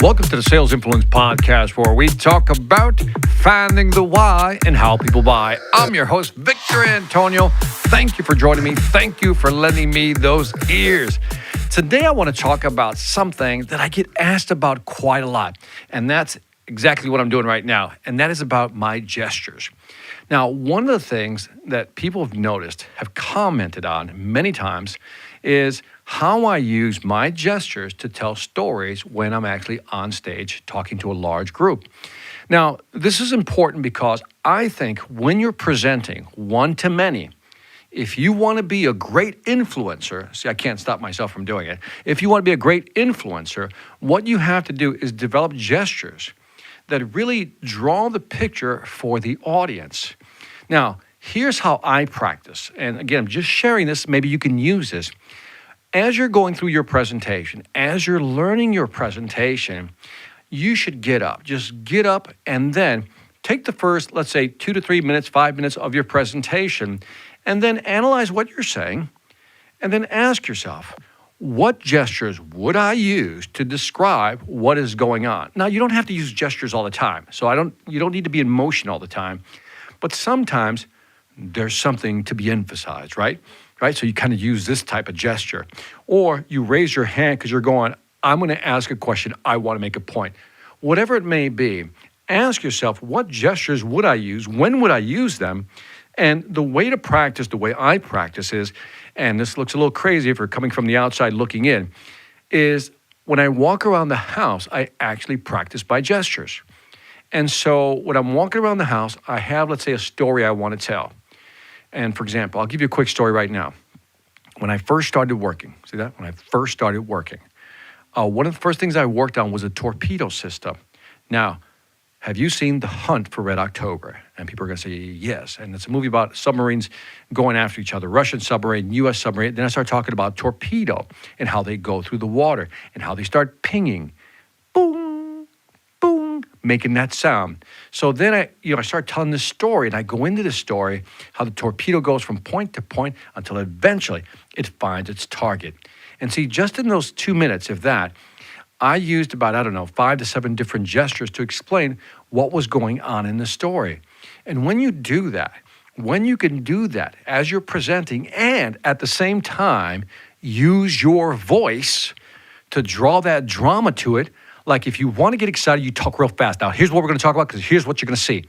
Welcome to the Sales Influence Podcast, where we talk about finding the why and how people buy. I'm your host, Victor Antonio. Thank you for joining me. Thank you for lending me those ears. Today, I want to talk about something that I get asked about quite a lot, and that's exactly what I'm doing right now, and that is about my gestures. Now, one of the things that people have noticed, have commented on many times, is how I use my gestures to tell stories when I'm actually on stage talking to a large group. Now, this is important because I think when you're presenting one-to-many, if you want to be a great influencer, see, I can't stop myself from doing it. If you want to be a great influencer, what you have to do is develop gestures that really draw the picture for the audience. Now, here's how I practice. And again, I'm just sharing this, maybe you can use this. As you're going through your presentation, as you're learning your presentation, you should get up. Just get up and then take the first, let's say, 2 to 3 minutes, 5 minutes of your presentation, and then analyze what you're saying, and then ask yourself, what gestures would I use to describe what is going on? Now, you don't have to use gestures all the time, so you don't need to be in motion all the time, but sometimes there's something to be emphasized, right? So you kind of use this type of gesture. Or you raise your hand because you're going, I'm going to ask a question, I want to make a point. Whatever it may be, ask yourself, what gestures would I use? When would I use them? And the way to practice, the way I practice is, and this looks a little crazy if you're coming from the outside looking in, is when I walk around the house, I actually practice by gestures. And so when I'm walking around the house, I have, let's say, a story I want to tell. And for example, I'll give you a quick story right now. When I first started working, see that? When I first started working, one of the first things I worked on was a torpedo system. Now, have you seen The Hunt for Red October? And people are going to say, yes. And it's a movie about submarines going after each other, Russian submarine, U.S. submarine. Then I start talking about torpedo and how they go through the water and how they start pinging. Boom, boom, making that sound. So then I start telling this story, and I go into this story, how the torpedo goes from point to point until eventually it finds its target. And see, just in those 2 minutes, if that, I used about, 5 to 7 different gestures to explain what was going on in the story. And when you do that, when you can do that as you're presenting and at the same time use your voice to draw that drama to it, like if you want to get excited, you talk real fast. Now, here's what we're going to talk about because here's what you're going to see.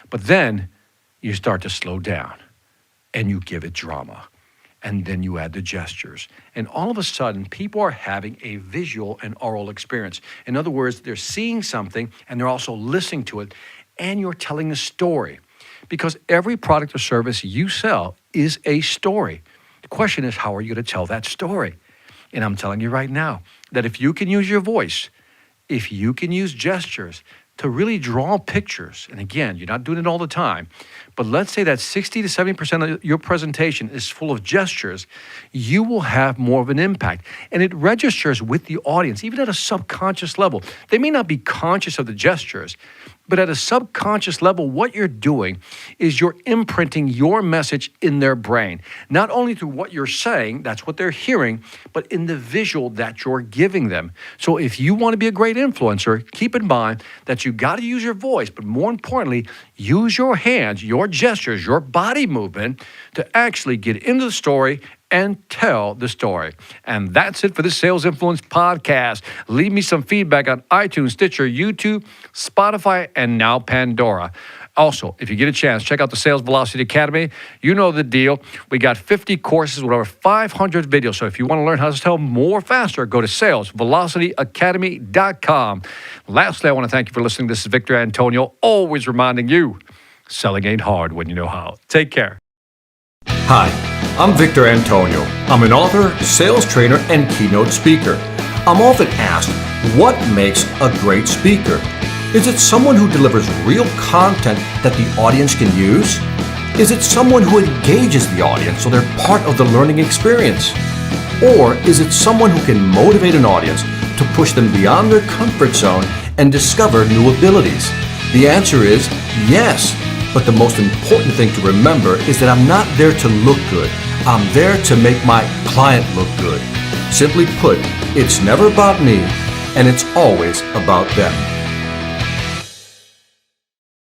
But then you start to slow down and you give it drama. And then you add the gestures. And all of a sudden, people are having a visual and oral experience. In other words, they're seeing something and they're also listening to it, and you're telling a story. Because every product or service you sell is a story. The question is, how are you going to tell that story? And I'm telling you right now that if you can use your voice, if you can use gestures to really draw pictures, and again, you're not doing it all the time, but let's say that 60 to 70% of your presentation is full of gestures, you will have more of an impact. And it registers with the audience, even at a subconscious level. They may not be conscious of the gestures, but at a subconscious level, what you're doing is you're imprinting your message in their brain, not only through what you're saying, that's what they're hearing, but in the visual that you're giving them. So if you want to be a great influencer, keep in mind that you got to use your voice, but more importantly, use your hands, your gestures, your body movement to actually get into the story and tell the story. And that's it for this Sales Influence Podcast. Leave me some feedback on iTunes, Stitcher, YouTube, Spotify, and now Pandora. Also, if you get a chance, check out the Sales Velocity Academy. You know the deal. We got 50 courses with over 500 videos. So if you want to learn how to sell more faster, go to salesvelocityacademy.com. Lastly, I want to thank you for listening. This is Victor Antonio, always reminding you, selling ain't hard when you know how. Take care. Hi, I'm Victor Antonio. I'm an author, sales trainer, and keynote speaker. I'm often asked, what makes a great speaker? Is it someone who delivers real content that the audience can use? Is it someone who engages the audience so they're part of the learning experience? Or is it someone who can motivate an audience to push them beyond their comfort zone and discover new abilities? The answer is yes. But the most important thing to remember is that I'm not there to look good. I'm there to make my client look good. Simply put, it's never about me. and it's always about them.